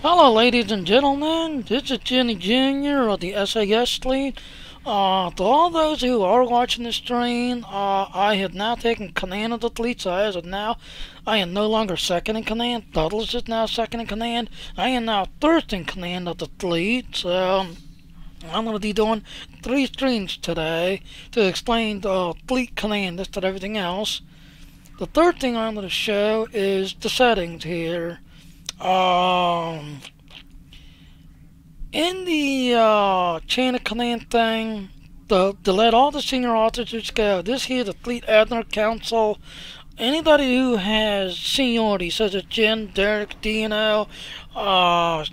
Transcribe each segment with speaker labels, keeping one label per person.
Speaker 1: Hello, ladies and gentlemen. This is Jenny Jr. of the S.A.S. fleet. To all those who are watching the stream, I have now taken command of the fleet, so as of now, I am no longer second in command. Douglas is now second in command. I am now third in command of the fleet, so I'm going to be doing 3 streams today to explain the fleet command, this and everything else. The third thing I'm going to show is the settings here. In the chain of command thing, to let all the senior officers go, this here, the Fleet Admiral Council, anybody who has seniority, such as Jen, Derek, Dino,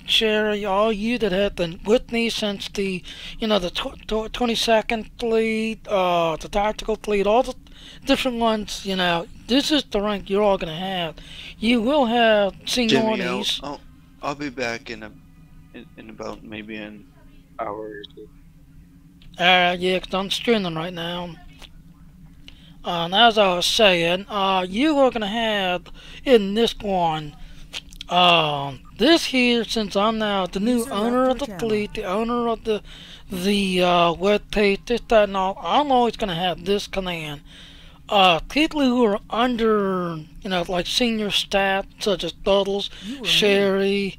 Speaker 1: Sherry, all you that have been with me since the 22nd Fleet, the Tactical Fleet, all the different ones, this is the rank you're all going to have. You will have
Speaker 2: Jimmy,
Speaker 1: seniorities.
Speaker 2: I'll be back in about maybe an hour or two.
Speaker 1: Yeah, 'cause I'm streaming right now. And as I was saying, you are gonna have in this one, this here, since I'm now the new owner of the fleet, the owner of the web page, this, that, and all, I'm always gonna have this command. People who are under, like senior staff, such as Duddles, Sherry,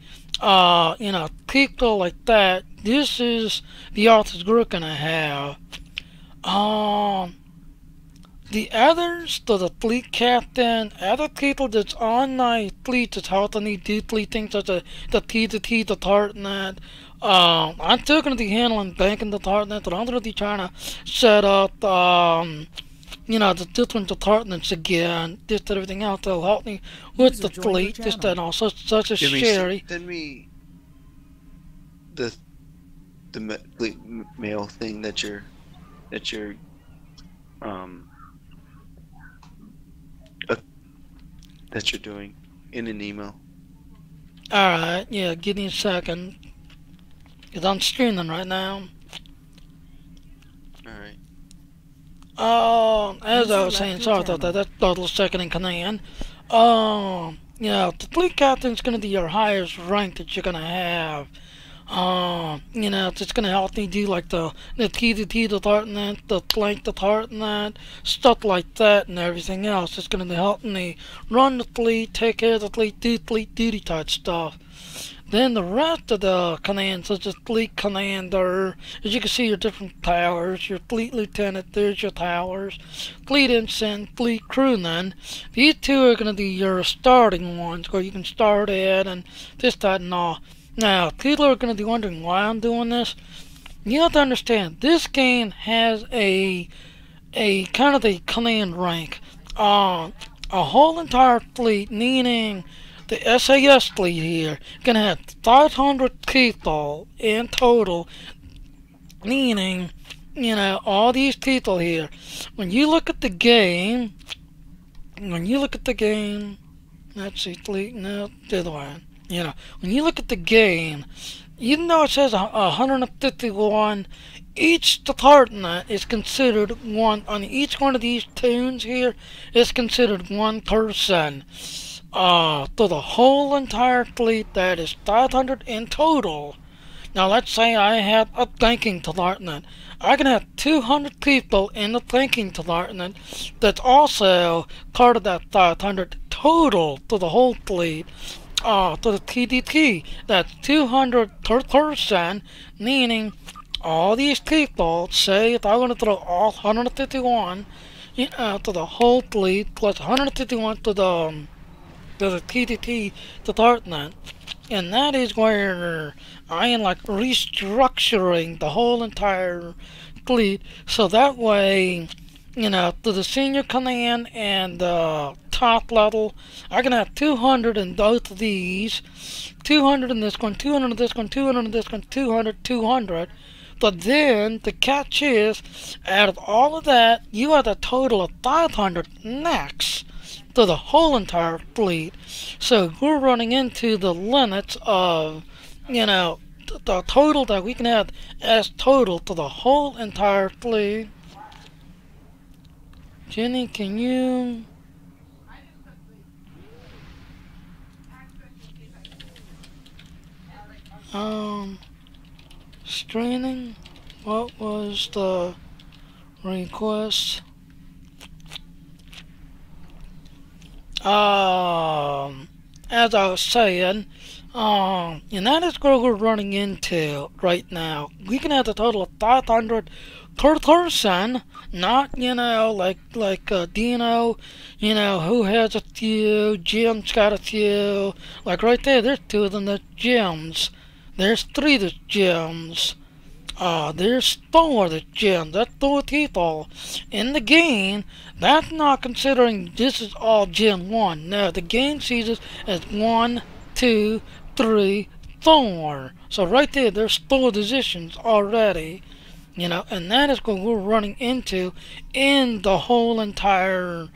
Speaker 1: people like that, this is the office we're gonna have. Um, the others, to the fleet captain, other people that's on my fleet that's helping me do fleet things such as the T, the tartnet. I'm still going to be handling banking the tartnet, but I'm going to be trying to set up, the different departments again, just everything else that'll help me with the fleet, just that and all, such as
Speaker 2: Jimmy,
Speaker 1: Sherry.
Speaker 2: send me the fleet mail thing that you're um uh, that you're doing in an email.
Speaker 1: Alright, yeah, give me a second, because I'm streaming right now.
Speaker 2: All right.
Speaker 1: As I was saying, sorry about that. That's Douglas second in command. The fleet captain's gonna be your highest rank that you're gonna have. It's just gonna help me do like the T department, the flank department, stuff like that, and everything else. It's gonna be helping me run the fleet, take care of the fleet, do fleet duty type stuff. Then the rest of the commands, such as Fleet Commander, as you can see your different towers, your Fleet Lieutenant, there's your towers, Fleet Ensign, Fleet Crewman. These two are going to be your starting ones, where you can start at and this, that, and all. Now, people are going to be wondering why I'm doing this. You have to understand, this game has a kind of a command rank. A whole entire fleet, meaning the S.A.S. fleet here, gonna have 500 people in total, meaning, all these people here. When you look at the game, let's see, fleet, no, the other way. When you look at the game, even though it says 151, each department is considered one, on each one of these tunes here is considered one person. To the whole entire fleet, that is 500 in total. Now let's say I have a thinking department. I can have 200 people in the thinking department that's also part of that 500 total to the whole fleet. To the TDT, that's 200 per person, meaning all these people, say if I want to throw all 151, to the whole fleet, plus 151 to the TDT department. And that is where I am like restructuring the whole entire fleet, so that way, to the senior command and the top level, I can have 200 in both of these, 200 in this one, 200 in this one, 200 in this one, 200, 200. But then the catch is, out of all of that, you have a total of 500 next to the whole entire fleet. So we're running into the limits of, the total that we can have as total to the whole entire fleet. Jenny, can you... Um, Screening. What was the request? As I was saying, and that is what we're running into right now. We can have a total of 500 per person, not, Dino, who has a few, Jim's got a few. Like right there, there's two of them, that's Jim's. There's three that's Jim's. There's four that's Jim's. That's four people. In the game, that's not considering this is all Gen 1. No, the game sees it as 1, 2, 3, 4. So right there, there's four decisions already. And that is what we're running into in the whole entire,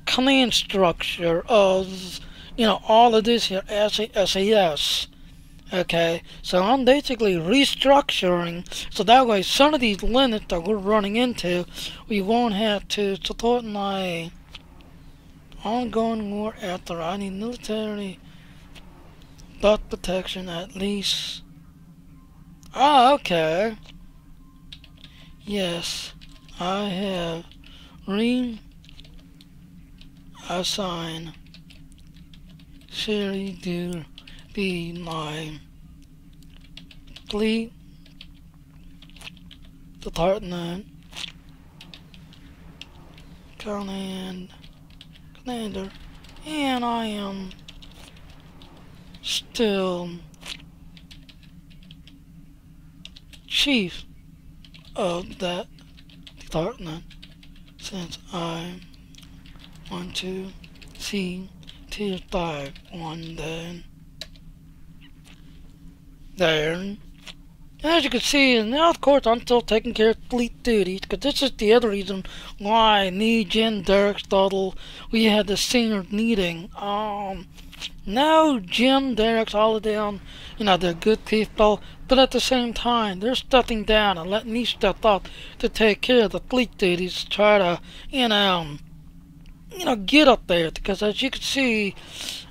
Speaker 1: command structure of, all of this here S.A.S. Okay, so I'm basically restructuring so that way some of these limits that we're running into, we won't have to support my ongoing war after I need military butt protection at least. Ah, okay. Yes, I have reassigned Sherry to be my fleet department commander, and I am still chief of that department since I want to see Tier 5 one day. There. As you can see, and now of course I'm still taking care of fleet duties, because this is the other reason why me, Jen, Derek, Stoddle, we had the senior meeting. Now Jim, Derek's all of them, they're good people, but at the same time, they're stepping down and letting me step up to take care of the fleet duties, to try to, get up there, because as you can see,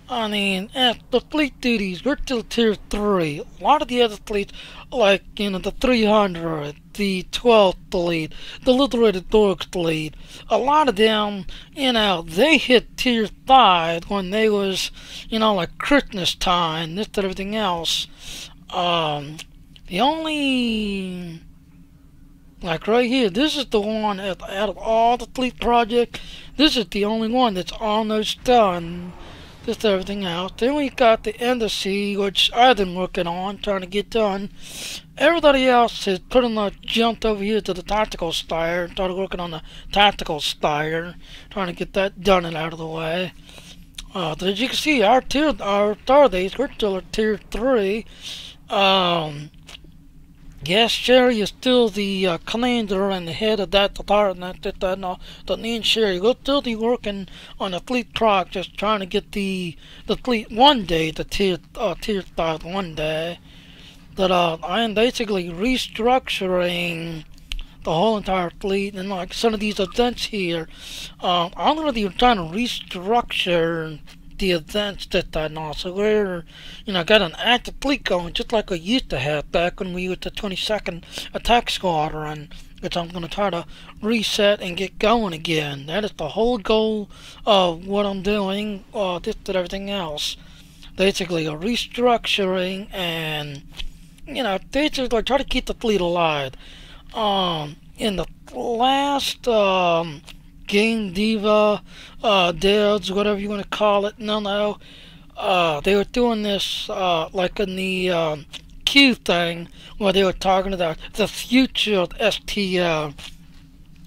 Speaker 1: I mean, at the fleet duties, we're still tier 3. A lot of the other fleets, like, the 300, the 12th fleet, the Liberated Dork fleet, a lot of them, they hit tier 5 when they was, like Christmas time, this and everything else. The only, like right here, this is the one out of all the fleet project, this is the only one that's almost done. Just everything else. Then we got the embassy, which I've been working on, trying to get done. Everybody else has pretty much jumped over here to the tactical spire, started working on the tactical spire, trying to get that done and out of the way. But as you can see, our star days, we're still at tier 3. Yes, Sherry is still the commander and the head of that department. That means Sherry will still be working on the fleet proc, just trying to get the fleet one day to tier 5 one day. But I am basically restructuring the whole entire fleet, and like some of these events here, I'm going to be trying to restructure the events that I know. So we're, got an active fleet going just like we used to have back when we were the 22nd Attack Squadron, which I'm going to try to reset and get going again. That is the whole goal of what I'm doing, this and everything else. Basically a restructuring and, basically try to keep the fleet alive. In the last, Game Diva, Devs, whatever you want to call it. No. They were doing this, like in the, Q thing, where they were talking about the future of STO.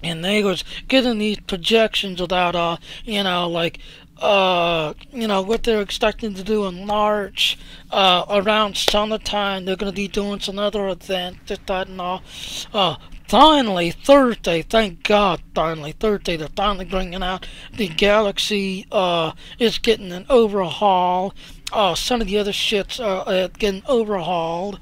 Speaker 1: And they was getting these projections about, what they're expecting to do in March, around summertime. They're going to be doing some other event, this, that, and all. Finally, Thursday, thank God, finally, Thursday, they're finally bringing out the Galaxy, is getting an overhaul. Some of the other shits are getting overhauled.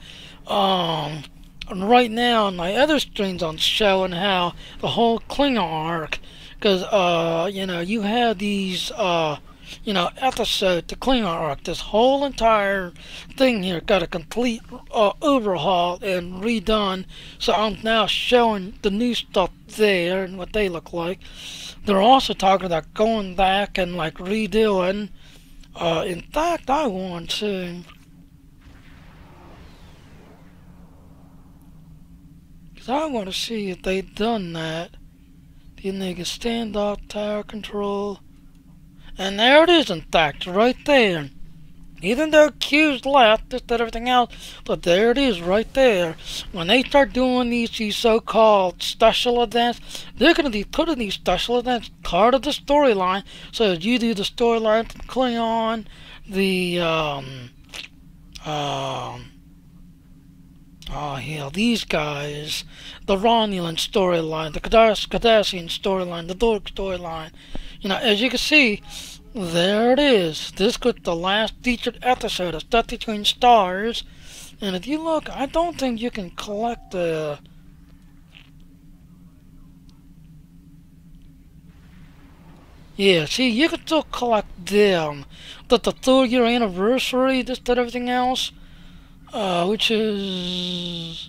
Speaker 1: And right now, my other streams, I'm showing how the whole Klingon arc, because, you have these, episode, the Klingon arc. This whole entire thing here got a complete overhaul and redone. So I'm now showing the new stuff there and what they look like. They're also talking about going back and like redoing. In fact, I want to. Cause I want to see if they've done that. Then they can stand off tower control. And there it is, in fact, right there. Even though Q's left, just did everything else, but there it is, right there. When they start doing these so-called special events, they're going to be putting these special events part of the storyline. So as you do the storyline from Klingon, the oh hell, these guys, the Romulan storyline, the Cardassian storyline, the Dork storyline. As you can see, there it is. This was the last featured episode of Stuff Between Stars. And if you look, I don't think you can collect the... Yeah, see, you can still collect them. But the 3rd-year anniversary, this, that, everything else, which is...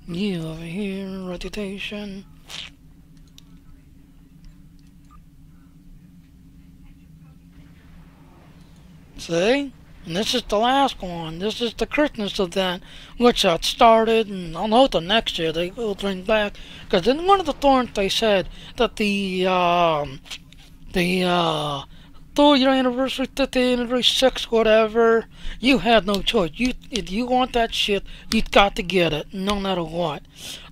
Speaker 1: You over here, reputation. See? And this is the last one. This is the Christmas event, which had started, and I know the next year they will bring back. Because in one of the thorns they said that the 3rd-year anniversary, 50th anniversary, 6th, whatever, you had no choice. If you want that shit, you've got to get it, no matter what.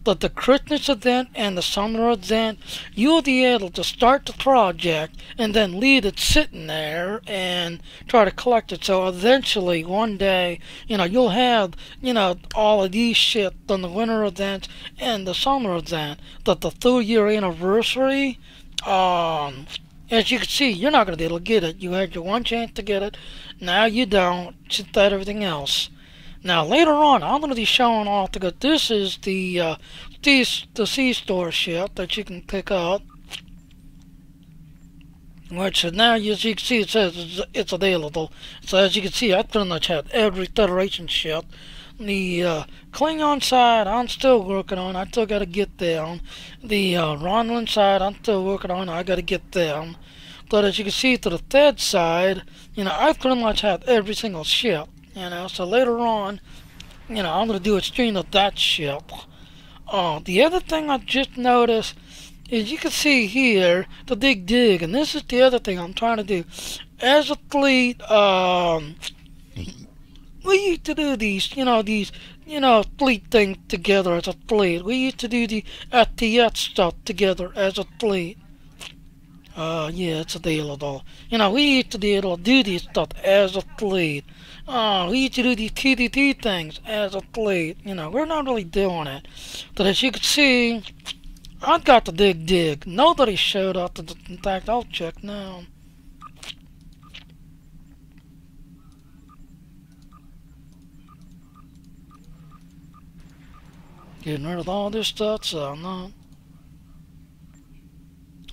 Speaker 1: But the Christmas event and the summer event, you'll be able to start the project and then leave it sitting there and try to collect it. So eventually, one day, you'll have, all of these shit on the winter event and the summer event. But the 3rd-year anniversary, as you can see, you're not going to be able to get it. You had your one chance to get it. Now you don't. Just that everything else. Now later on, I'm going to be showing off because this is the C-store ship that you can pick up. Which now, as you can see, it says it's available. So as you can see, I pretty much have every Federation ship. The Klingon side, I'm still working on. I still got to get them. The Romulan side, I'm still working on. I got to get them. But as you can see, to the Fed side, I pretty much have every single ship. So later on, I'm going to do a stream of that ship. The other thing I just noticed is you can see here the Big Dig, and this is the other thing I'm trying to do. As a fleet, we used to do these, fleet things together as a fleet. We used to do the FTS stuff together as a fleet. Yeah, it's available. We used to be able to do this stuff as a fleet. We used to do these TDT things as a fleet. We're not really doing it. But as you can see, I've got the Big Dig. Nobody showed up. In fact, I'll check now. Getting rid of all this stuff, so no.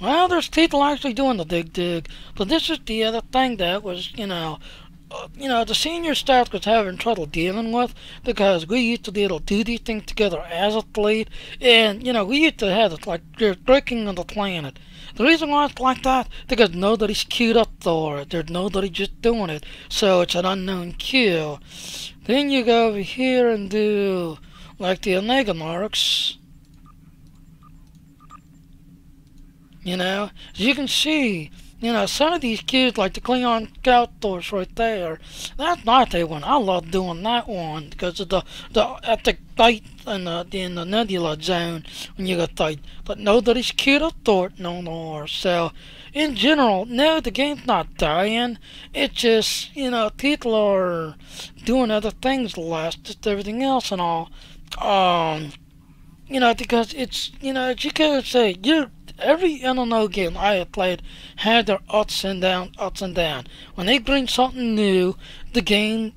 Speaker 1: Well, there's people actually doing the Big Dig, but this is the other thing that was, the senior staff was having trouble dealing with because we used to be able to do these things together as a fleet, and we used to have it like you're breaking on the planet. The reason why it's like that because nobody's queued up for it. There's nobody just doing it, so it's an unknown queue. Then you go over here and do like the Omega Marks. As you can see, some of these kids, like the Klingon Scout Force right there, that's not the one. I love doing that one because of the at the fight in the Nebula Zone when you got fight. But nobody's queued up for it no more. So, in general, no, the game's not dying. It's just, people are doing other things less, just everything else and all. Because it's, as you can say, every MMO game I have played had their ups and downs, ups and downs. When they bring something new, the game,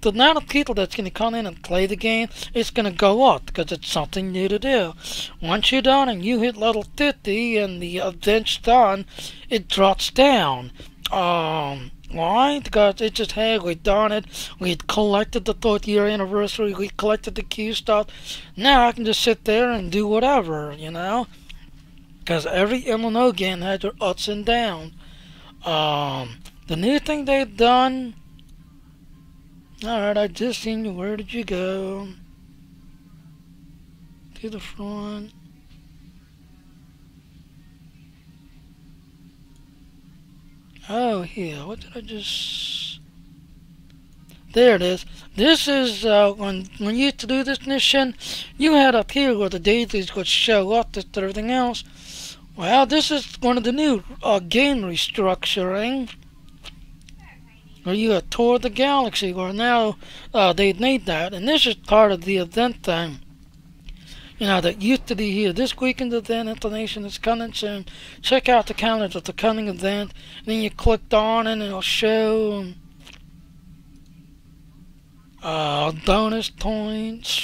Speaker 1: the amount of people that's going to come in and play the game is going to go up because it's something new to do. Once you're done and you hit level 50 and the event's done, it drops down. Why? Because it just, hey, we've done it. We collected the 30th year anniversary. We collected the Q stuff. Now I can just sit there and do whatever, you know? Because every MMO game has their ups and downs. The new thing they've done. Alright, I just seen you. Where did you go? To the front. Oh, here. What did I just... There it is. This is, when you used to do this mission, you had up here where the daisies would show up and everything else. Well, this is one of the new game restructuring. Where you had Tour the Galaxy, where now they've made that. And this is part of the event thing. You know, that used to be here. This weekend event information is coming soon. Check out the calendar of the coming event. And then you clicked on it and it'll show bonus points,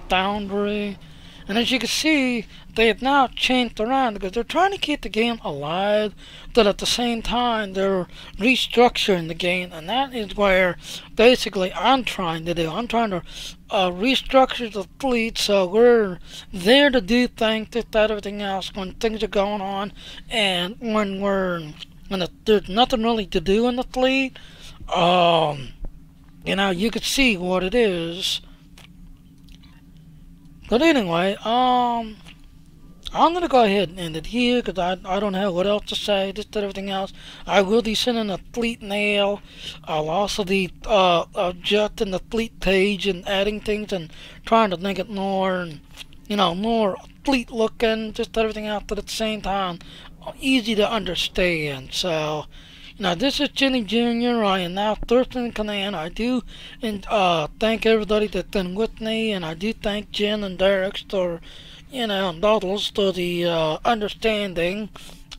Speaker 1: boundary. And as you can see, they have now changed around because they're trying to keep the game alive, but at the same time they're restructuring the game, and that is where basically I'm trying to do. I'm trying to restructure the fleet so we're there to do things, just that everything else when things are going on, and when there's nothing really to do in the fleet. You know, you could see what it is. But anyway, I'm gonna go ahead and end it here because I don't have what else to say. Just everything else. I will be sending a fleet mail. I'll also be adjusting the fleet page and adding things and trying to make it more, you know, more fleet looking. Just everything else, but at the same time, easy to understand. So. Now, this is Jenny Jr. I am now third in command. I do thank everybody that's been with me, and I do thank Jen and Derek for, you know, and others for the understanding.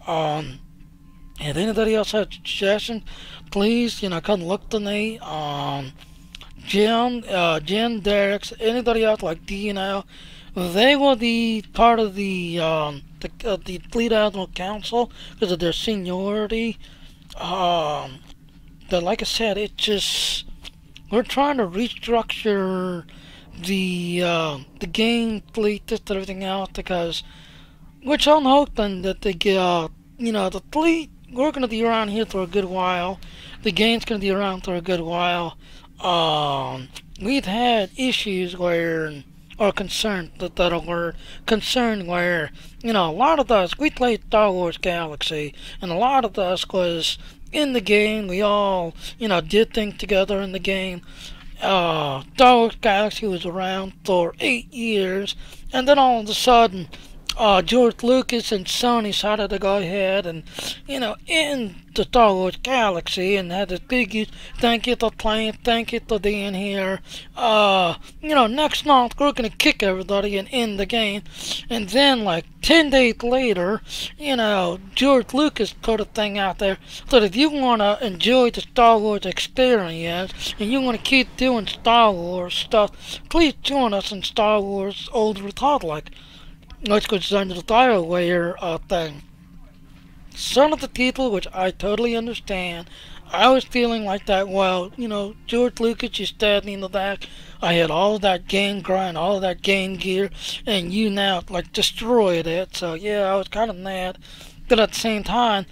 Speaker 1: And anybody else has suggestions, please, you know, come look to me. Jen, Derek, anybody else like D, you know, they will be part of the Fleet Admiral Council because of their seniority. But like I said, it just, we're trying to restructure the game fleet, just everything else, because, which I'm hoping that they get, you know, the fleet, we're going to be around here for a good while. The game's going to be around for a good while. We've had issues where, or concerned, that a word, concerned where, you know, a lot of us, we played Star Wars Galaxy, and a lot of us was in the game, we all, you know, did things together in the game. Star Wars Galaxy was around for 8 years, and then all of a sudden, George Lucas and Sony decided to go ahead and, you know, end the Star Wars Galaxy and had this big thank you for playing, thank you for being here. You know, next month we're gonna kick everybody and end the game. And then, like 10 days later, you know, George Lucas put a thing out there that if you wanna enjoy the Star Wars experience and you wanna keep doing Star Wars stuff, please join us in Star Wars Old Republic. Which goes under the Fireware thing. Some of the people, which I totally understand, I was feeling like that. Well, you know, George Lucas, you stabbed me in the back. I had all of that game grind, all of that game gear, and you now, like, destroyed it. So, yeah, I was kind of mad. But at the same time,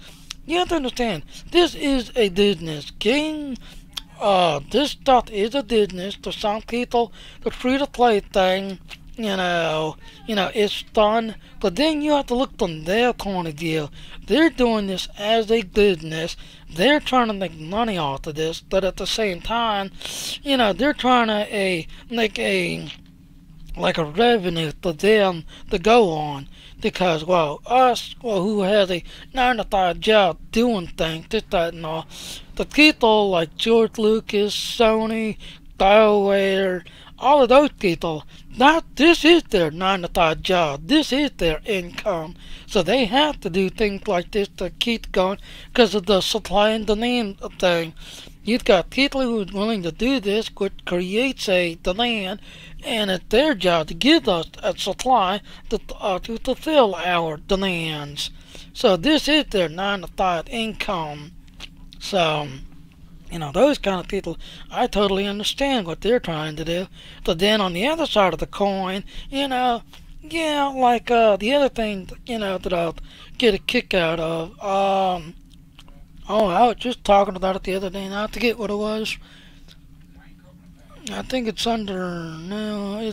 Speaker 1: you have to understand, this is a business. This stuff is a business. To some people, the free-to-play thing, you know, it's fun, but then you have to look from their point of view. They're doing this as a business. They're trying to make money off of this, but at the same time, you know, they're trying to make a revenue for them to go on. Because, well, who has a 9-to-5 job doing things, this, that, and all, the people like George Lucas, Sony, Bioware, all of those people, that this is their 9 to 5 job. This is their income. So they have to do things like this to keep going because of the supply and demand thing. You've got people who are willing to do this, which creates a demand, and it's their job to give us a supply to fulfill our demands. So this is their 9 to 5 income. So, those kind of people, I totally understand what they're trying to do. But then on the other side of the coin, yeah, like the other thing, that I'll get a kick out of. Oh, I was just talking about it the other day, and I forget what it was. I think it's under, no,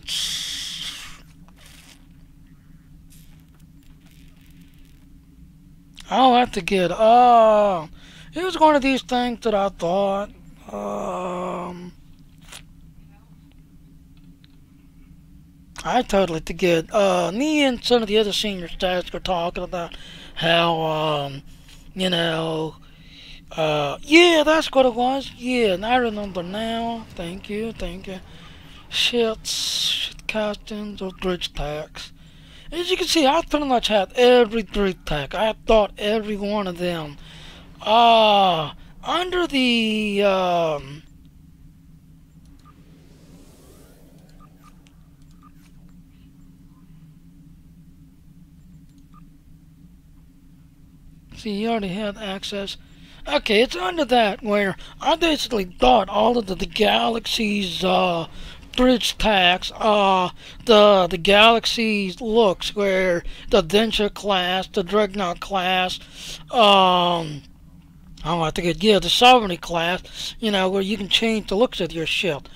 Speaker 1: I'll have to get, it was one of these things that I thought, um, I totally forget. Me and some of the other senior staffs were talking about how, you know, yeah, that's what it was. Yeah, and I remember now. Thank you, thank you. Shit costumes or bridge tax. As you can see, I pretty much had every bridge tax. I thought every one of them. Under the, see, you already had access. Okay, it's under that where I basically thought all of the Galaxy's bridge tax, the Galaxy's looks where the Adventure class, the Dreadnought class, I think yeah, the Sovereignty class, where you can change the looks of your ship.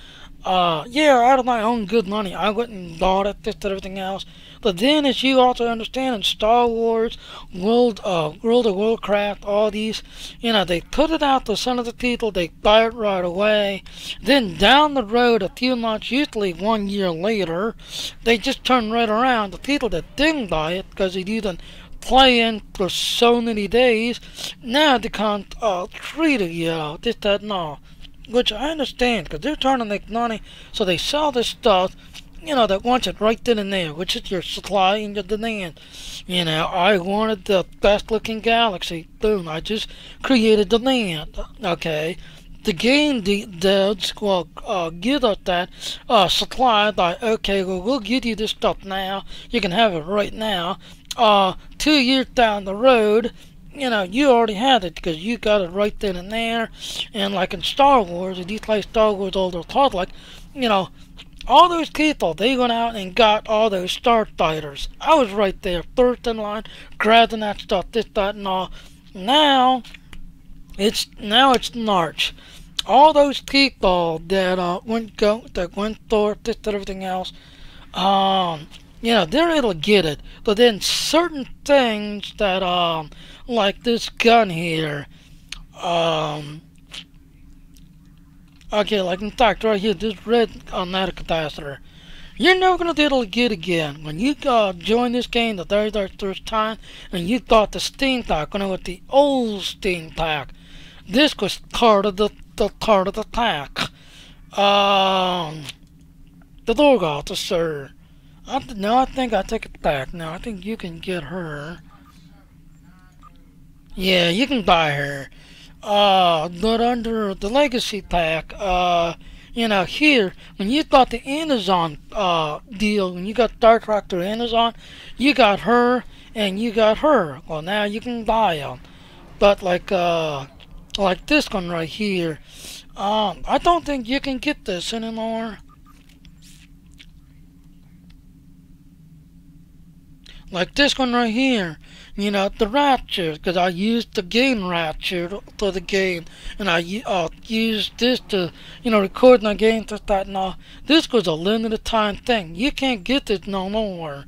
Speaker 1: Yeah, out of my own good money, I went and bought it, this and everything else. But then, as you also understand, in Star Wars, World of Warcraft, all these, they put it out to some of the people, they buy it right away. Then down the road, a few months, usually 1 year later, they just turn right around. The people that didn't buy it, because they didn't play in for so many days, now they can't treat it, this, that, and all. Which I understand, because they're trying to make money, so they sell this stuff, that wants it right then and there, which is your supply and your demand. I wanted the best looking Galaxy. Boom, I just created demand. Okay. The game devs will give us that supply by, okay, well, we'll give you this stuff now. You can have it right now. 2 years down the road, you already had it because you got it right then and there. And like in Star Wars, if you play Star Wars Old Republic, all those people, they went out and got all those starfighters. I was right there, first in line, grabbing that stuff, this, that, and all. Now it's March. All those people that went through this, that, everything else, they're able to get it. But then certain things that, like this gun here, okay, like in fact, right here, this red automatic capacitor. You're never gonna be able to get again. When you join this game the very, very first time, and you thought the steam pack, with the old steam pack, this was part of the pack. The dog officer. No, I think I take it back. No, I think you can get her. Yeah, you can buy her. But under the legacy pack, here, when you got the Amazon, deal, when you got Star Trek through Amazon, you got her, and you got her. Well, now you can buy them. But like this one right here, I don't think you can get this anymore. Like this one right here, the Rapture, because I used the game Rapture for the game, and I used this to, record my game, this, that, and all. This was a limited time thing. You can't get this no more.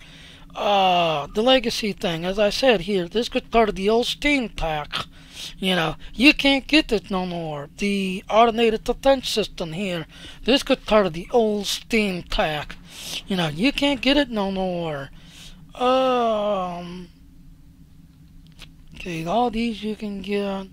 Speaker 1: The Legacy thing, as I said here, this was part of the old Steam pack. You can't get this no more. The automated defense system here, this was part of the old Steam pack. You can't get it no more. Okay, all these you can get.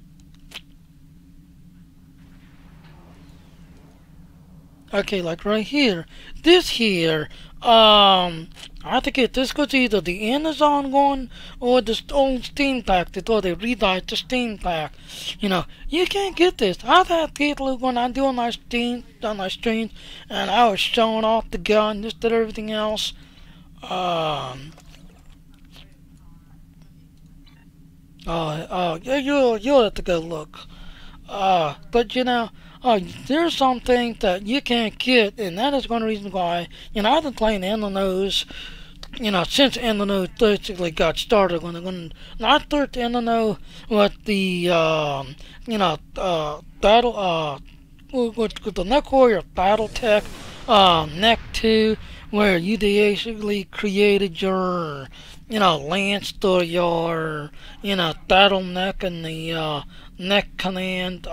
Speaker 1: Okay, like right here. This here, um, I have to get this goes either the Amazon one or the old Steam pack. They thought they redyed the Steam pack. You can't get this. I've had people when I do on my streams, and I was showing off the gun, just did everything else. Um, yeah, you'll have to go look. But there's some things that you can't get, and that is one reason why, I've been playing in the nose, since in the nose basically got started. When I started in the know with the, battle, with the Neck Warrior Battle Tech, Neck 2, where you basically created your, lance to your, battle neck and the, neck command.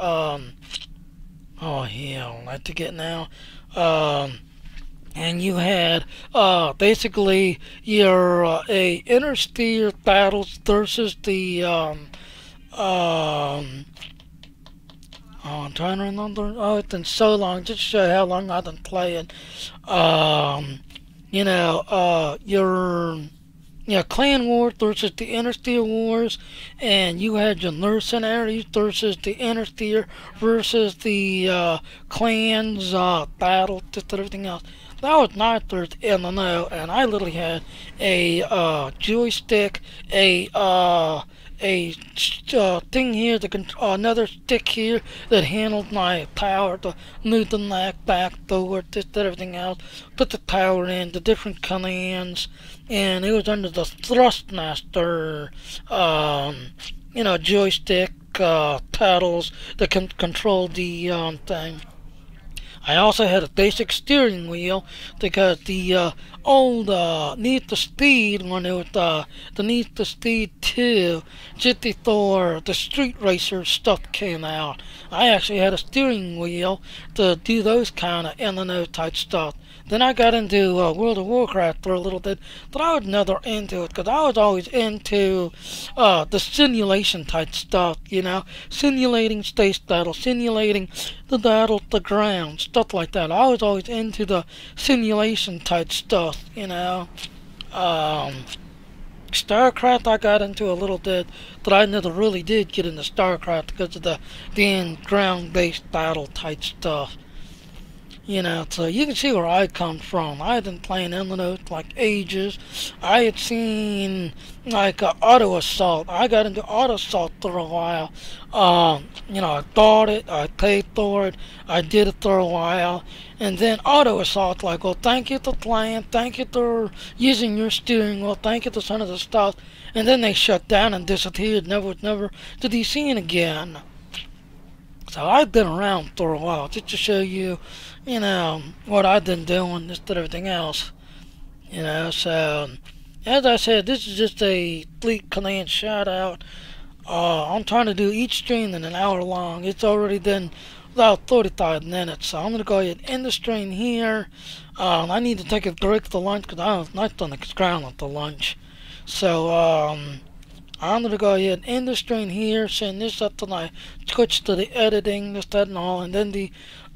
Speaker 1: Oh hell, I forget now. Um, and you had basically your a interstellar battles versus the um oh, I'm trying to remember. Oh, it's been so long. Just to show you how long I've been playing. Um, your Clan Wars versus the Interstellar Wars, and you had your mercenaries versus the Interstellar versus the clans battle, just everything else. That was not first in the know, and I literally had a joystick, a thing here, another stick here that handled my power to move the knife back, forward, just everything else. Put the power in, the different commands, and it was under the Thrustmaster, joystick paddles that can control the thing. I also had a basic steering wheel because the old Need for Speed, when it was the Need for Speed 2, just before the Street Racer stuff came out, I actually had a steering wheel to do those kind of in-the-know type stuff. Then I got into World of Warcraft for a little bit, but I was never into it because I was always into the simulation type stuff, simulating space battle, simulating the battle, the ground, stuff like that. I was always into the simulation type stuff. StarCraft I got into a little bit, but I never really did get into StarCraft because of the ground-based battle type stuff. So you can see where I come from. I had been playing Eminem like ages. I had seen like auto assault. I got into auto assault for a while. I bought it, I paid for it, I did it for a while, and then auto assault like, well, thank you for playing, thank you for using your steering wheel, thank you for some of the stuff, and then they shut down and disappeared, never to be seen again. So I've been around for a while just to show you, what I've been doing, just and everything else. So as I said, this is just a Fleet Command shout out. I'm trying to do each stream in an hour long. It's already been about 35 minutes, so I'm going to go ahead and end the stream here. I need to take a break for lunch because I was not done scrambling for lunch. So, I'm going to go ahead and end the stream here, send this up to my Twitch to the editing, this, that, and all, and then the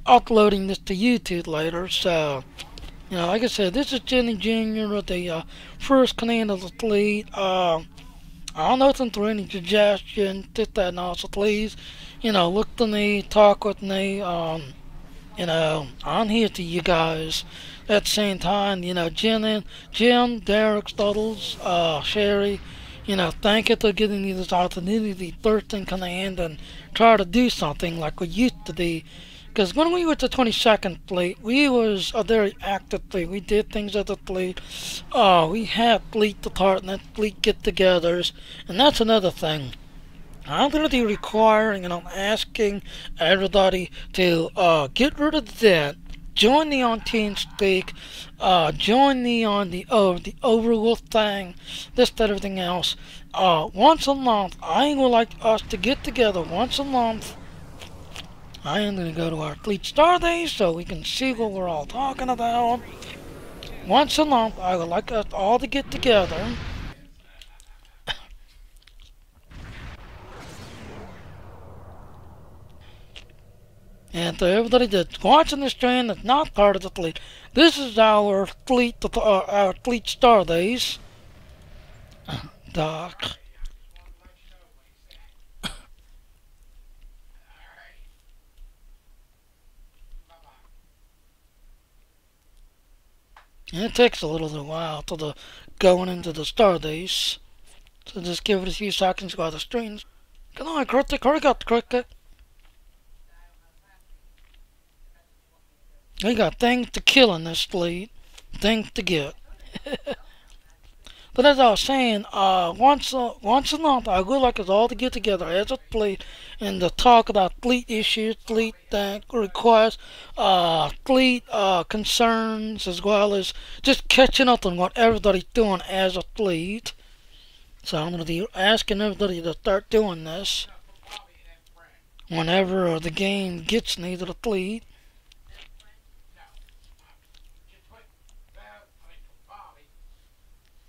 Speaker 1: uploading this to YouTube later. So, like I said, this is Jenny Jr. with the first command of the fleet. I'm nothing for any suggestion, this, that, and all, so please, look to me, talk with me. I'm here to you guys. At the same time, Jim, Derek, Studdles, Sherry, thank you for giving me this opportunity to burst in command and try to do something like we used to be. Because when we were the 22nd Fleet, we was a very active fleet. We did things as a fleet. We had fleet department, fleet get-togethers, and that's another thing. I'm going to be requiring and I'm asking everybody to get rid of that. Join me on TeamSpeak. Join me on the Overwolf thing. This, that, everything else. Once a month, I would like us to get together once a month. I am going to go to our Fleet Star Days so we can see what we're all talking about. Once a month, I would like us all to get together. And to everybody that's watching this stream that's not part of the fleet, this is our fleet star days. Doc. And it takes a little while to the going into the star days. So just give it a few seconds while the streams. Come on, Critic, hurry up, Cricket. We got things to kill in this fleet. Things to get. But as I was saying, once a month, I would like us all to get together as a fleet and to talk about fleet issues, fleet requests, fleet concerns, as well as just catching up on what everybody's doing as a fleet. So I'm going to be asking everybody to start doing this whenever the game gets me to the fleet.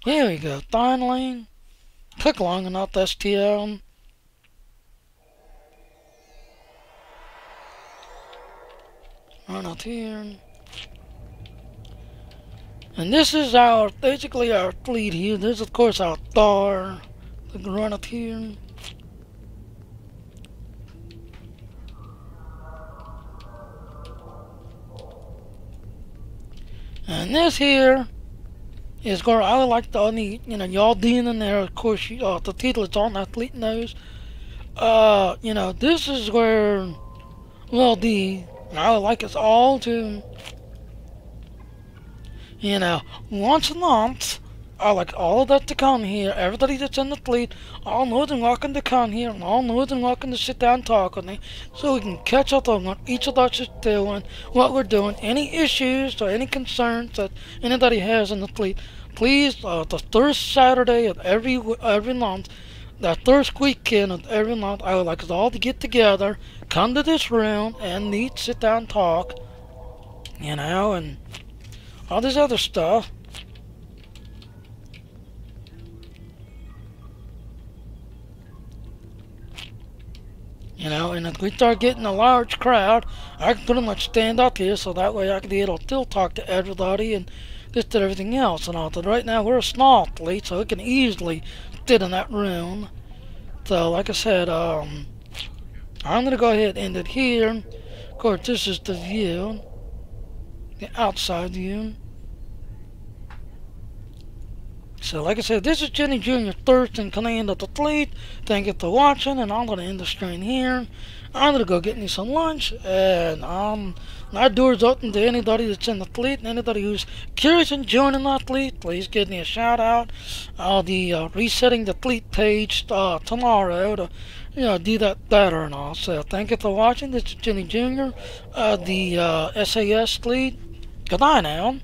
Speaker 1: Here we go, finally. Took long enough, STL. Run out here. And this is basically our fleet here. This is of course our star. We can run up here. And this here is where I would like to only, y'all being in there, of course, the title is on that fleet knows. This is where, well, I would like us all to, once a month, I like all of that to come here. Everybody that's in the fleet, all more than welcome to come here, and all more than welcome to sit down and talk with me, so we can catch up on what each of us is doing, what we're doing, any issues or any concerns that anybody has in the fleet. Please, the first Saturday of every month, that first weekend of every month, I would like us all to get together, come to this room, and meet, sit down, talk, and all this other stuff. And if we start getting a large crowd, I can pretty much stand up here so that way I can be able to still talk to everybody and just did everything else and all. But right now we're a small fleet, so it can easily fit in that room. So like I said, I'm gonna go ahead and end it here. Of course, this is the view, the outside view. So like I said, this is Jenny Jr. Thirst in command of the fleet. Thank you for watching, and I'm going to end the stream here. I'm going to go get me some lunch, and my door's open to anybody that's in the fleet, and anybody who's curious in joining my fleet, please give me a shout out. I'll be resetting the fleet page tomorrow to do that better and all. So thank you for watching. This is Jenny Jr. The S.A.S. fleet. Goodbye now.